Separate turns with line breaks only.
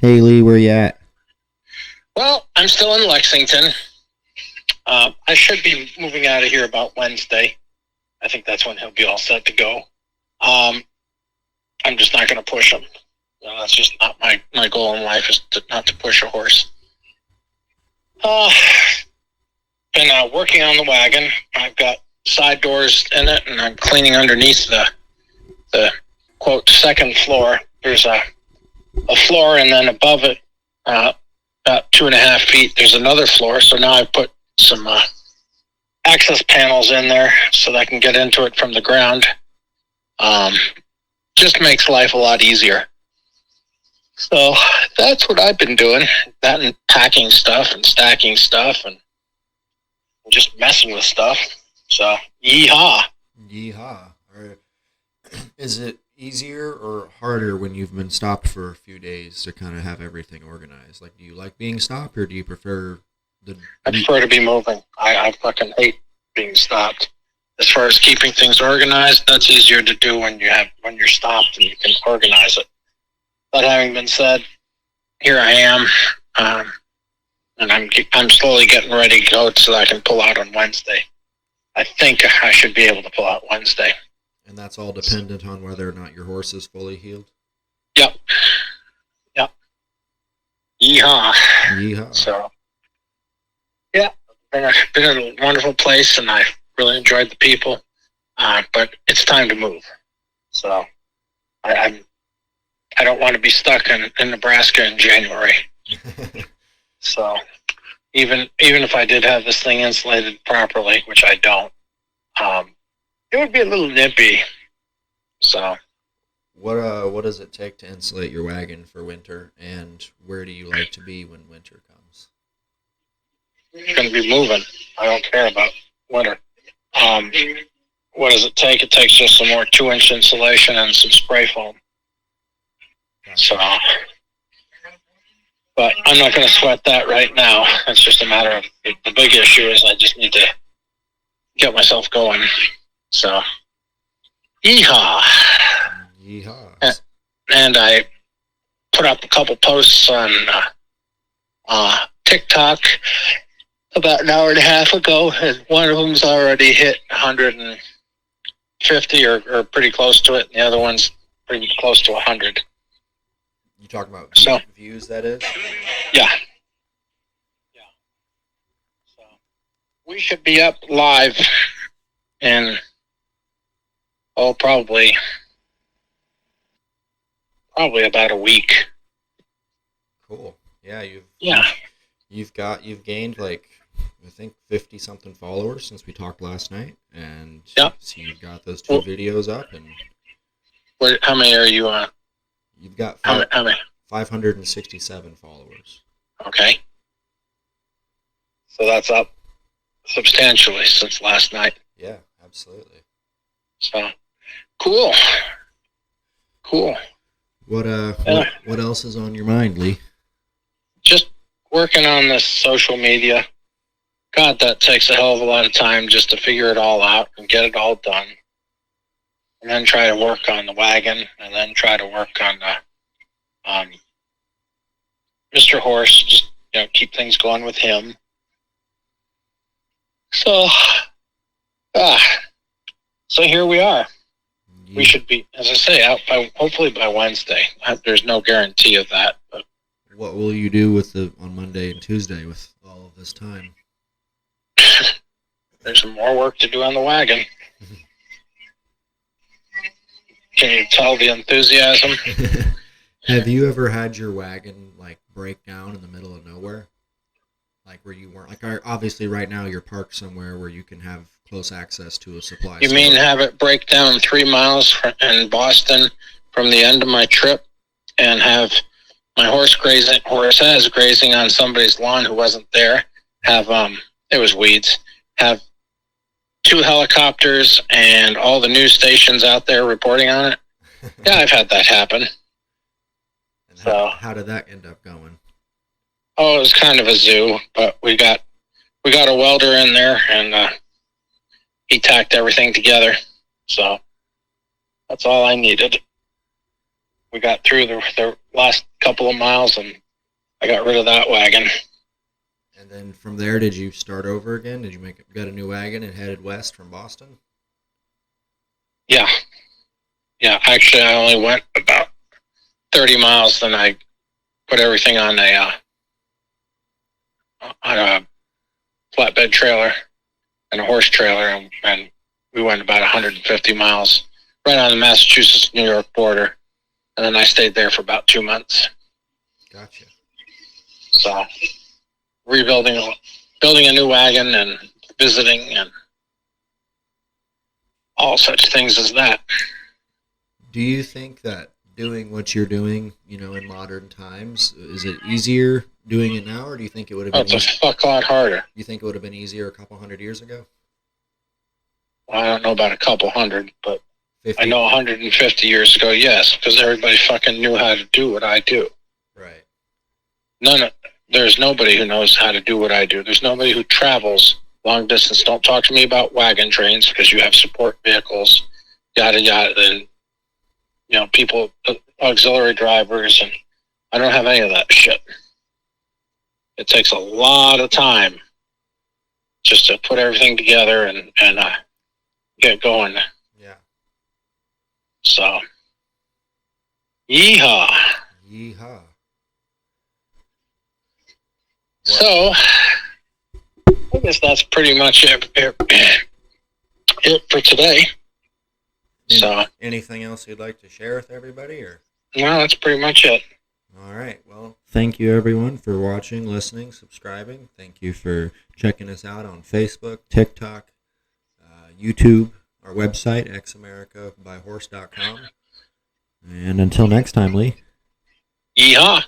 Hey Lee, where you at?
Well, I'm still in Lexington. I should be moving out of here about Wednesday. I think that's when he'll be all set to go. Um, I'm just not going to push him. That's just not my goal in life is not to push a horse. Uh, been working on the wagon. I've got side doors in it, and I'm cleaning underneath the quote second floor. There's a floor, and then above it, about 2.5 feet, there's another floor. So now I've put some access panels in there so that I can get into it from the ground. Just makes life a lot easier. So that's what I've been doing. That and packing stuff and stacking stuff and just messing with stuff. So yeehaw.
Yeehaw. Is it easier or harder when you've been stopped for a few days to kind of have everything organized? Like, do you like being stopped or do you prefer
I prefer to be moving. I fucking hate being stopped. As far as keeping things organized, that's easier to do when you're stopped and you can organize it. But having been said, here I am, and I'm slowly getting ready to go so that I can pull out on Wednesday. I think I should be able to pull out Wednesday.
And that's all dependent on whether or not your horse is fully healed?
Yep. Yeehaw.
Yeehaw.
So, yeah, been a wonderful place, and I really enjoyed the people. But it's time to move. So, I don't want to be stuck in Nebraska in January. So, even if I did have this thing insulated properly, which I don't, it would be a little nippy. So,
what does it take to insulate your wagon for winter, and where do you like to be when winter comes?
It's going to be moving. I don't care about winter. What does it take? It takes just some more 2-inch insulation and some spray foam. So, but I'm not going to sweat that right now. It's just a matter of the big issue is I just need to get myself going. So, yeehaw.
Yeehaw.
And I put up a couple posts on TikTok about an hour and a half ago, and one of them's already hit 150 or pretty close to it, and the other one's pretty close to 100.
You talking about views, that is?
Yeah. So we should be up live in probably about a week.
Cool. Yeah, you've gained like I think 50 something followers since we talked last night, and so you've got those two videos up. And
how many are you on?
You've got
how many?
567 followers.
Okay. So that's up substantially since last night.
Yeah, absolutely.
So, cool.
What else is on your mind, Lee?
Just working on this social media. God, that takes a hell of a lot of time just to figure it all out and get it all done. And then try to work on the wagon, and then try to work on Mr. Horse, just keep things going with him. So, so here we are. Yeah. We should be, as I say, out hopefully by Wednesday. There's no guarantee of that. But
what will you do on Monday and Tuesday with all of this time?
There's some more work to do on the wagon. Can you tell the enthusiasm?
Have you ever had your wagon like break down in the middle of nowhere? Like where you weren't, like obviously right now you're parked somewhere where you can have close access to a supply store.
You mean have it break down 3 miles in Boston from the end of my trip and have my horse has grazing on somebody's lawn who wasn't there, have, it was weeds, have 2 helicopters and all the news stations out there reporting on it? Yeah, I've had that happen.
And how did that end up going?
Oh, it was kind of a zoo, but we got a welder in there, and he tacked everything together. So that's all I needed. We got through the last couple of miles, and I got rid of that wagon.
And then from there, did you start over again? Did you got a new wagon and headed west from Boston?
Yeah. Yeah, actually, I only went about 30 miles, then I put everything on a flatbed trailer and a horse trailer, and we went about 150 miles right on the Massachusetts-New York border, and then I stayed there for about 2 months.
Gotcha.
So, building a new wagon and visiting and all such things as that.
Do you think that doing what you're doing, in modern times, is it easier doing it now, or do you think it would have been
It's a fuck lot harder.
You think it would have been easier a couple hundred years ago?
Well, I don't know about a couple hundred, but
50?
I know 150 years ago, yes, because everybody fucking knew how to do what I do.
Right.
There's nobody who knows how to do what I do. There's nobody who travels long distance. Don't talk to me about wagon trains because you have support vehicles, yada yada, and people, auxiliary drivers, and I don't have any of that shit. It takes a lot of time just to put everything together and get going.
Yeah.
So, yeehaw.
Yeehaw.
So, I guess that's pretty much it for today. So,
anything else you'd like to share with everybody, or?
No, that's pretty much it.
All right. Well, thank you everyone for watching, listening, subscribing. Thank you for checking us out on Facebook, TikTok, YouTube, our website, xamericabyhorse.com. And until next time, Lee.
Yeehaw.